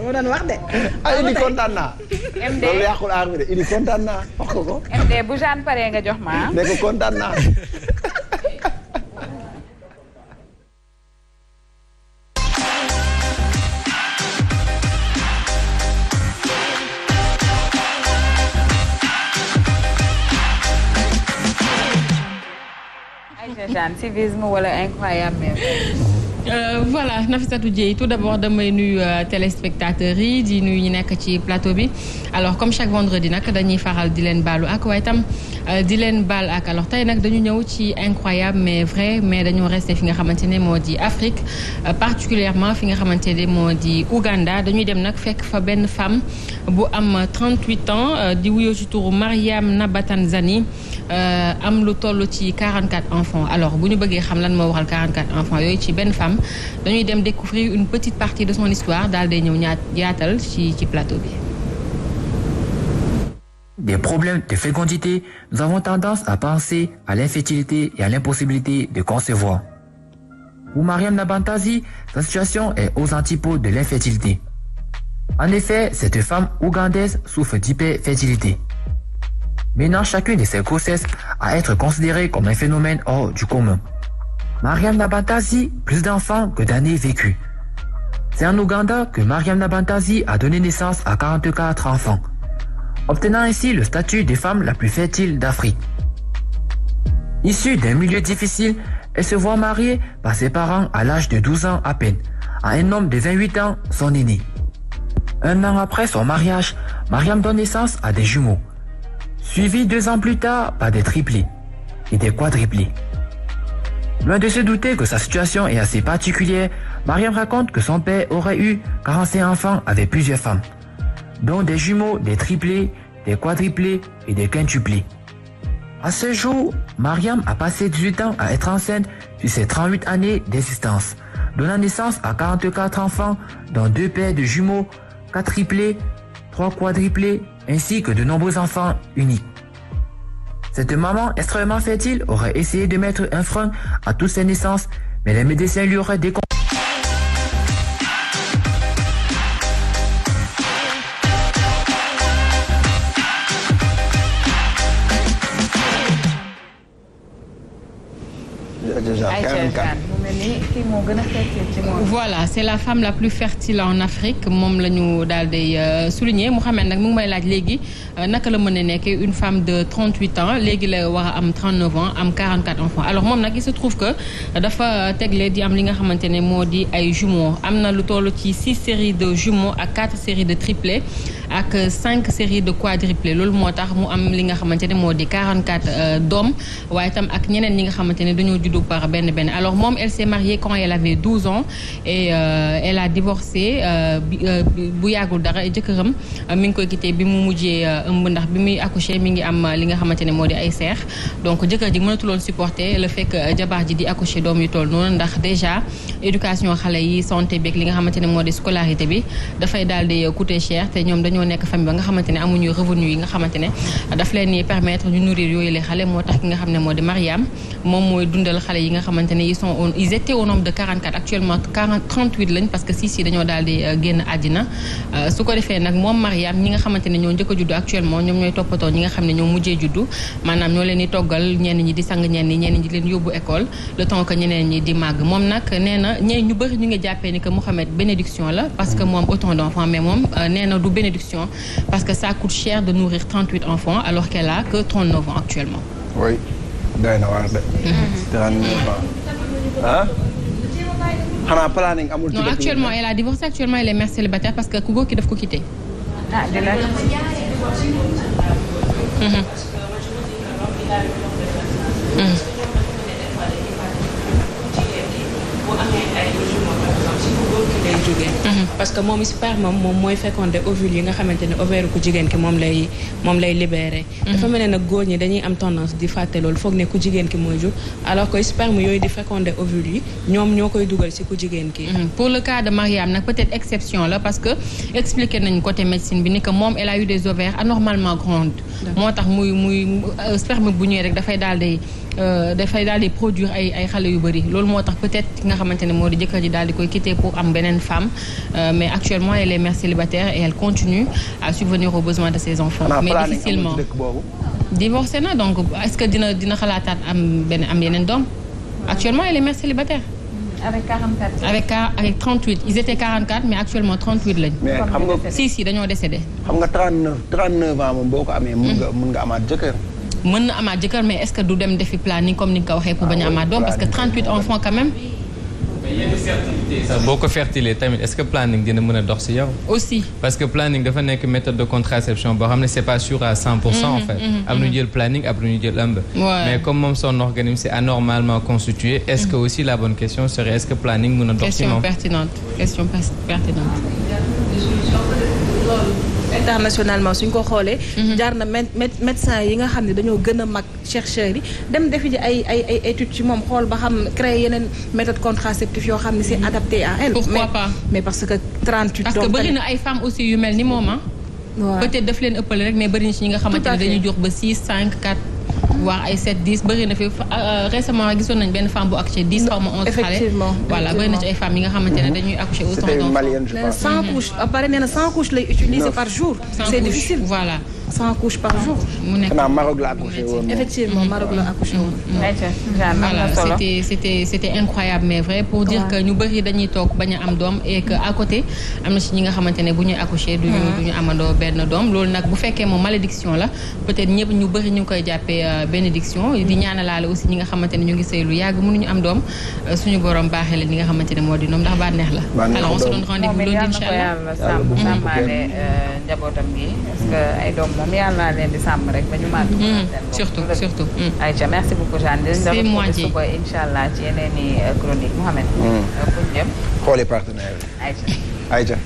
moo doon wax de. Idi kontaan naa. MD loolu yàqul aar bi de Idi kontaan naa wax ko ko. MD bu Jeanne paree nga jox ma. ne ko kontaan naa. Jeanne civisme wala incroyable. Voilà Nafissatou Dieye tout d'abord damay nuyu téléspectateurs yi di nuyu ñu nekk ci plateau bi alors comme chaque vendredi nag dañuy faral di leen baalu ak waaye tam di leen baal ak alors tey nag dañu ñëw ci incroyable mais vrai mais dañoo resté fi nga xamante ne moo di Afrique particulièrement fi nga xamante ne moo di Ouganda dañuy dem nag fekk fa benn femme bu am 38 ans di wuyoo ci turu Mariam Nabatanzani am lu toll ci 44 enfants alors bu ñu bëggee xam lan moo waral 44 enfants yooyu ci benn femme dañuy dem découvrir une petite partie de son histoire daal day ñëw yaatal ci plateau bi. Des problèmes de fécondité, nous avons tendance à penser à l'infertilité et à l'impossibilité de concevoir. Pour Mariam Nabantazi, sa situation est aux antipodes de l'infertilité. En effet, cette femme ougandaise souffre d'hyperfertilité, menant chacune de ses grossesses à être considérée comme un phénomène hors du commun. Mariam Nabantazi, plus d'enfants que d'années vécues. C'est en Ouganda que Mariam Nabantazi a donné naissance à 44 enfants, obtenant ainsi le statut de femme la plus fertile d'Afrique. Issue d'un milieu difficile, elle se voit mariée par ses parents à l'âge de 12 ans à peine, à un homme de 28 ans, son aîné. Un an après son mariage, Mariam donne naissance à des jumeaux, suivis 2 ans plus tard par des triplés et des quadruplés. Loin de se douter que sa situation est assez particulière, Mariam raconte que son père aurait eu 45 enfants avec plusieurs femmes, dont des jumeaux, des triplés, des quadruplés et des quintuplés. À ce jour, Mariam a passé 18 ans à être enceinte sur ses 38 années d'existence, donnant naissance à 44 enfants, dont 2 paires de jumeaux, 4 triplés, 3 quadruplés, ainsi que de nombreux enfants uniques. Cette maman extrêmement fertile aurait essayé de mettre un frein à toutes ses naissances, mais les médecins lui auraient déconseillé. Voilà, c'est la femme la plus fertile en Afrique moom la ñu daal di souligner Mouhamed nag mu ngi may laaj léegi naka la mën a nekkee une femme de 38 ans léegi la war a am 39 ans am 44 enfants alors moom nag il se trouve que dafa tegle di am li nga xamante ne moo di ay jumeaux am na lu toll ci 6 séries de jumeaux ak 4 séries de triplés ak 5 séries de quadruplés loolu moo tax mu am li nga xamante ne moo di 44 doom waaye tam ak ñeneen ñi nga xamante ne dañoo juddu par benn alors moom elle s'est mariée quand elle avait 12 ans et elle a divorcé bu yàggul dara jëkkëram mi ngi koy quitté bi mu mujjee ëmb ndax bi muy accoucher mi ngi am li nga xamante ne moo di ay seex donc jëkkër ji mënatuloon supporter le fait que jabar ji di accoucher doom yu toll noonu ndax déjà éducation xale yi santé beeg li nga xamante ne moo di scolarité bi dafay daal di coûter cher te ñoom dañoo nekk famille ba nga xamante ne amuñu revenu yi nga xamante ne daf leen ni permettre ñu nourrir yooyu les xale moo tax ki nga xam ne moo di Mariam moom mooy dundal xale yi nga xamante ne ils étaient au nombre de 44 actuellement 38 lañ parce que 6 yi dañoo daal di génn àddina su ko defee nag moom Mariam ñi nga xamante ne ñoo njëkk a juddu actuellement ñoom ñooy toppatoo ñi nga xam ne ñoo mujjee juddu maanaam ñoo leen di toggal ñenn ñi di sang ñenn ñi di leen yóbbu école le temps que ñeneen ñi di màgg moom nag nee na ñu bëri ñu ngi jàppee ni que Mohamed bénédiction la parce que moom autant d'enfants mais moom nee na du bénédiction parce que ça coûte cher de nourrir 38 enfants alors qu'elle a que 39 ans actuellement. Oui, doy na waar de. 39 ans. ah xanaa planning amul. non actuellement elle a divorcé actuellement elle est mère célibataire parce que ku góor ki daf ko quitté. ah de la. parce que moom sperme moom mooy fécondé ovule yi nga xamante ne ovaire ku jigéen ki moom lay libéré. dafa mel ne nag góor ñi dañuy am tendance di fàtte loolu foog ne ku jigéen ki mooy jur alors que sperme yooyu di fécondé ovule yi ñoom ñoo koy dugal ci ku jigéen ki. pour le cas de Mariam nag peut-être exception la parce que expliqué nañu côté médecine bi ni que moom elle a eu des ovaires anormalement grandes. moo tax muy sperme bu ñëwee rek dafay daal di dafay daal di produire ay xale yu bëri loolu moo tax peut-être ki nga xamante ne moo di jëkkër ji daal di koy quitter pour am beneen femme mais actuellement elle est mère célibataire et elle continue à subvenir aux besoins de ses enfants. mais difficilement divorcé na donc est-ce que dina xalaataat am yeneen doom. actuellement elle est mère célibataire. avec 44. avec 38 ils étaient 44 mais actuellement 38 lañ. mais xam nga si dañoo décédé. xam nga 39 ans moom boo ko amee. mun nga amaat jëkkër. mën na amaat jëkkër mais est-ce que du dem defi planning comme ni nga ko waxee pour bañ a amaat doom parce que 38 enfants quand même. mais yenn fertilité sax boo ko fertiler tamit est-ce que planning dina mën a dox ci yow. aussi parce que planning dafa nekk méthode de contraception boo xam ne c'est pas sûr à 100% en fait. am nañu jël planning après ñu jël ëmb. mais comme moom son organisme c'est anormalement constitué. est-ce que aussi la bonne question serait est-ce que planning mën a dox ci moom. question pertinente. internationalement suñ ko xoolee. jaar na médecin yi nga xam ne dañoo gën a mag chercheurs yi dem defi ji ay études ci moom xool ba xam créer yeneen méthode contraceptive yoo xam ne c'est adapté à elle. pourquoi pas mais parce que 38. parce que bëri na ay femmes aussi yu mel ni moom peut-être daf leen ëppale rek mais bëri na ci ñi nga xamante ne dañuy jox ba 6 5 4. voire ay 7 10 bëri na fi récemment gisoon nañ benn femme bu accouché 10 xaw ma 11 xale. voilà bëri na ci ay femmes yi nga xamante ne dañuy accoucher autant d'enfants. 100 couches ba pare nee na 100 couches lay utiliser par jour. c'est difficile voilà. 100 couches par jour. mu nekk Maroc la accouché woon. effectivement Maroc la accouché woon. voilà c'était incroyable mais vrai pour dire que ñu bëri dañuy toog bañ a am doom et que à côté am na ci ñi nga xamante ne bu ñuy accoucher duñu amandoo benn doom loolu nag bu fekkee moom malédiction la peut-être ñëpp ñu bëri ñu koy jàppee bénédiction di ñaanalaale aussi ñi nga xamante ne ñu ngi sëy lu yàgg mënuñu am doom suñu borom baaxee leen ñi nga xamante ne moo di doom ndax bànneex la. alors on se donne rendez-vous lundi inchallah. sàmmaale njabootam gi parce que ay doom moom yàlla leen di sàmm rek ba ñu màgg. surtout. Aïcha merci beaucoup Jeanne. c'est moi ji suba inchallah ci yeneen i chronique Mouhamed. fu ñu jëm. xooli partenaire bi. Aïcha. Aïcha.